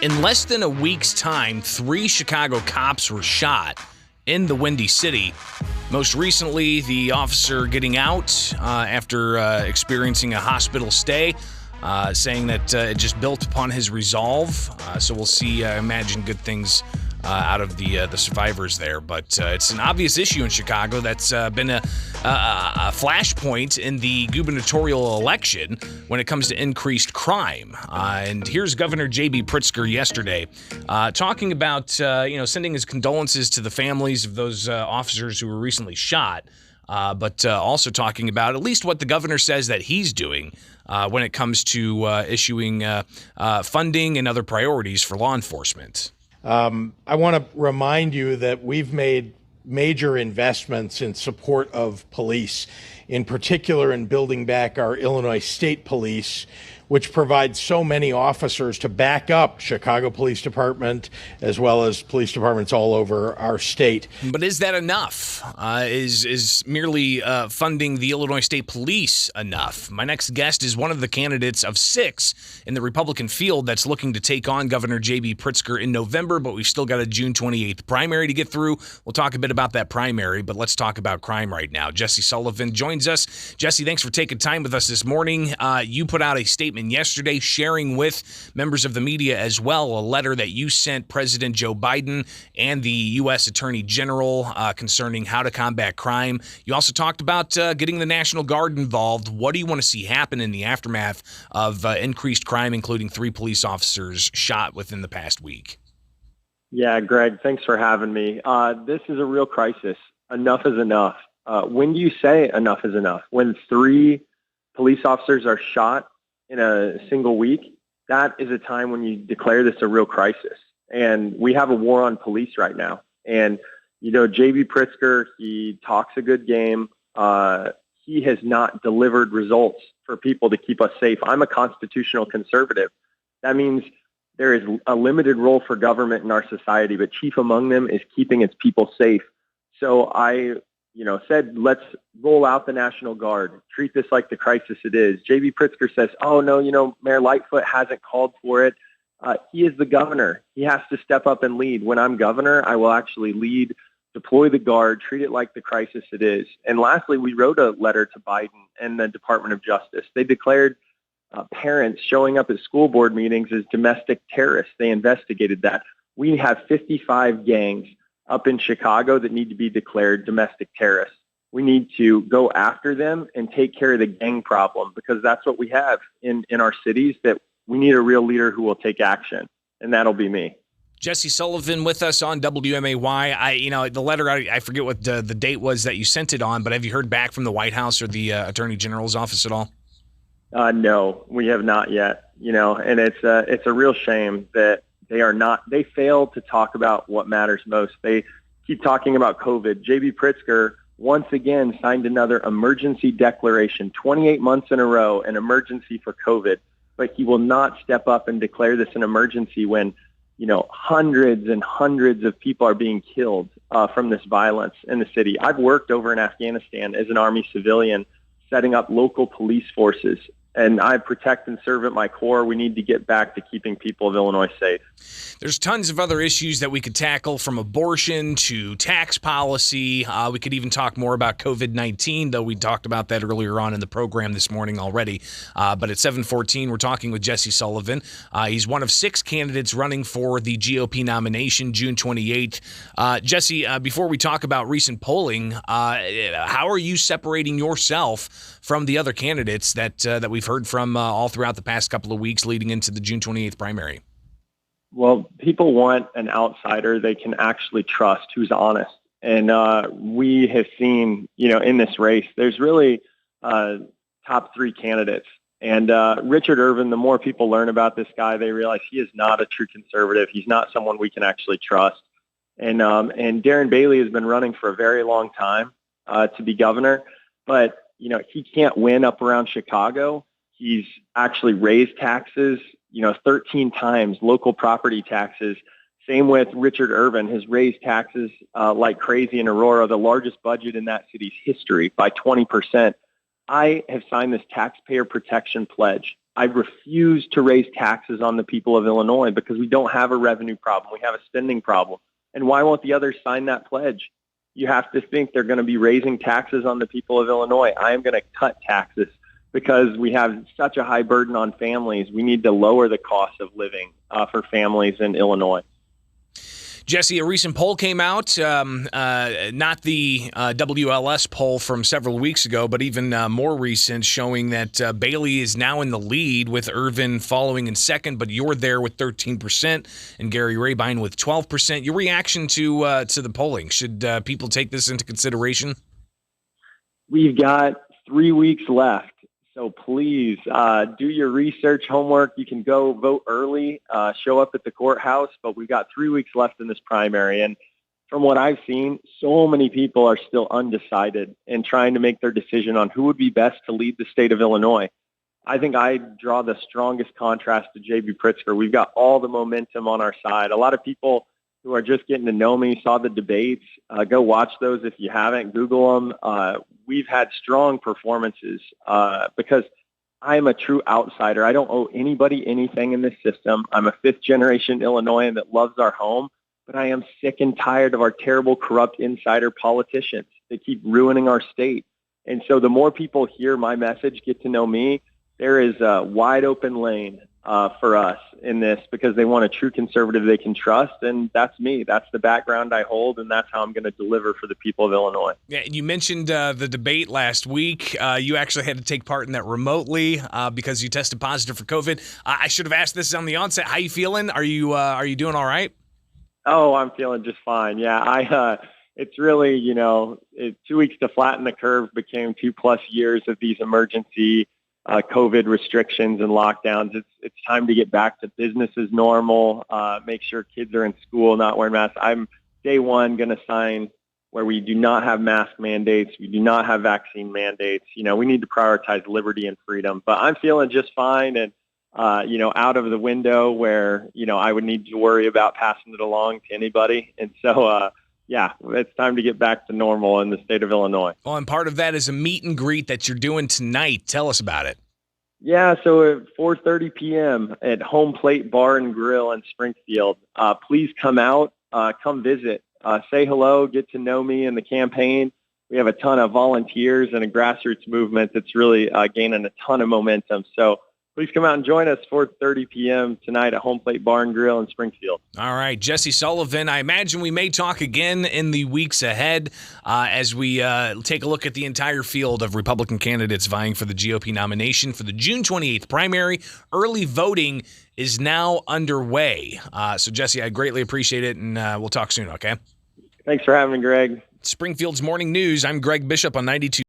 In less than a week's time, 3 Chicago cops were shot in the Windy City. Most recently, the officer getting out after experiencing a hospital stay, saying that it just built upon his resolve. So we'll see, I imagine, good things out of the survivors there. But it's an obvious issue in Chicago that's been a flashpoint in the gubernatorial election when it comes to increased crime. And here's Governor J.B. Pritzker yesterday talking about sending his condolences to the families of those officers who were recently shot, but also talking about at least what the governor says that he's doing when it comes to issuing funding and other priorities for law enforcement. I want to remind you that we've made major investments in support of police, in particular in building back our Illinois State Police, which provides so many officers to back up Chicago Police Department, as well as police departments all over our state. But is that enough? Is merely funding the Illinois State Police enough? My next guest is one of the candidates of 6 in the Republican field that's looking to take on Governor J.B. Pritzker in November, but we've still got a June 28th primary to get through. We'll talk a bit about that primary, but let's talk about crime right now. Jesse Sullivan joins us. Jesse, thanks for taking time with us this morning. You put out a statement yesterday sharing with members of the media as well a letter that you sent President Joe Biden and the U.S. Attorney General concerning how to combat crime. You also talked about getting the National Guard involved. What do you want to see happen in the aftermath of increased crime, including 3 police officers shot within the past week? Yeah, Greg, thanks for having me. This is a real crisis. Enough is enough. When do you say enough is enough? When 3 police officers are shot in a single week, that is a time when you declare this a real crisis. And we have a war on police right now. And, J.B. Pritzker, he talks a good game. He has not delivered results for people to keep us safe. I'm a constitutional conservative. That means there is a limited role for government in our society, but chief among them is keeping its people safe. So I said, let's roll out the National Guard, treat this like the crisis it is. J.B. Pritzker says, oh, no, Mayor Lightfoot hasn't called for it. He is the governor. He has to step up and lead. When I'm governor, I will actually lead, deploy the Guard, treat it like the crisis it is. And lastly, we wrote a letter to Biden and the Department of Justice. They declared parents showing up at school board meetings as domestic terrorists. They investigated that. We have 55 gangs up in Chicago that need to be declared domestic terrorists. We need to go after them and take care of the gang problem, because that's what we have in our cities, that we need a real leader who will take action, and that'll be me. Jesse Sullivan with us on WMAY. The letter, I forget what the date was that you sent it on, but have you heard back from the White House or the Attorney General's office at all? No, we have not yet, and it's a real shame that they fail to talk about what matters most. They keep talking about COVID. J.B. Pritzker once again signed another emergency declaration, 28 months in a row, an emergency for COVID, but he will not step up and declare this an emergency when, hundreds and hundreds of people are being killed from this violence in the city. I've worked over in Afghanistan as an Army civilian, setting up local police forces. And I protect and serve at my core. We need to get back to keeping people of Illinois safe. There's tons of other issues that we could tackle, from abortion to tax policy. We could even talk more about COVID-19, though we talked about that earlier on in the program this morning already. But at 7:14, we're talking with Jesse Sullivan. He's one of 6 candidates running for the GOP nomination, June 28th. Jesse, before we talk about recent polling, how are you separating yourself from the other candidates that we've heard from all throughout the past couple of weeks leading into the June 28th primary? Well, people want an outsider they can actually trust, who's honest. And we have seen, in this race, there's really top 3 candidates. And Richard Irvin, the more people learn about this guy, they realize he is not a true conservative. He's not someone we can actually trust. And Darren Bailey has been running for a very long time to be governor, but he can't win up around Chicago. He's actually raised taxes, 13 times, local property taxes. Same with Richard Irvin, has raised taxes like crazy in Aurora, the largest budget in that city's history, by 20%. I have signed this taxpayer protection pledge I refuse to raise taxes on the people of Illinois because we don't have a revenue problem. We have a spending problem. And why won't the others sign that pledge? You have to think they're going to be raising taxes on the people of Illinois. I am going to cut taxes because we have such a high burden on families. We need to lower the cost of living for families in Illinois. Jesse, a recent poll came out, not the WLS poll from several weeks ago, but even more recent, showing that Bailey is now in the lead with Irvin following in second, but you're there with 13% and Gary Rabine with 12%. Your reaction to the polling? Should people take this into consideration? We've got 3 weeks left. So please do your research homework. You can go vote early, show up at the courthouse, but we've got 3 weeks left in this primary. And from what I've seen, so many people are still undecided and trying to make their decision on who would be best to lead the state of Illinois. I think I draw the strongest contrast to J.B. Pritzker. We've got all the momentum on our side. A lot of people who are just getting to know me saw the debates. Go watch those if you haven't. Google them. We've had strong performances because I am a true outsider. I don't owe anybody anything in this system. I'm a fifth-generation Illinoisan that loves our home, but I am sick and tired of our terrible, corrupt insider politicians. They keep ruining our state. And so the more people hear my message, get to know me, there is a wide open lane for us in this because they want a true conservative they can trust, and that's me. That's the background I hold, and that's how I'm going to deliver for the people of Illinois. Yeah, you mentioned the debate last week. You actually had to take part in that remotely because you tested positive for COVID. I should have asked this on the onset. How you feeling? Are you doing all right? Oh, I'm feeling just fine. Yeah, it's really, 2 weeks to flatten the curve became 2+ years of these emergency COVID restrictions and lockdowns. It's time to get back to business as normal, make sure kids are in school, not wearing masks. I'm day one going to sign where we do not have mask mandates. We do not have vaccine mandates. We need to prioritize liberty and freedom, but I'm feeling just fine. And, out of the window where, I would need to worry about passing it along to anybody. And so, it's time to get back to normal in the state of Illinois. Well, and part of that is a meet and greet that you're doing tonight. Tell us about it. Yeah, so at 4:30 p.m. at Home Plate Bar and Grill in Springfield. Please come out, come visit, say hello, get to know me and the campaign. We have a ton of volunteers and a grassroots movement that's really gaining a ton of momentum. So please come out and join us 4:30 p.m. tonight at Home Plate Bar and Grill in Springfield. All right, Jesse Sullivan, I imagine we may talk again in the weeks ahead as we take a look at the entire field of Republican candidates vying for the GOP nomination for the June 28th primary. Early voting is now underway. So, Jesse, I greatly appreciate it, and we'll talk soon, okay? Thanks for having me, Greg. Springfield's Morning News. I'm Greg Bishop on 92.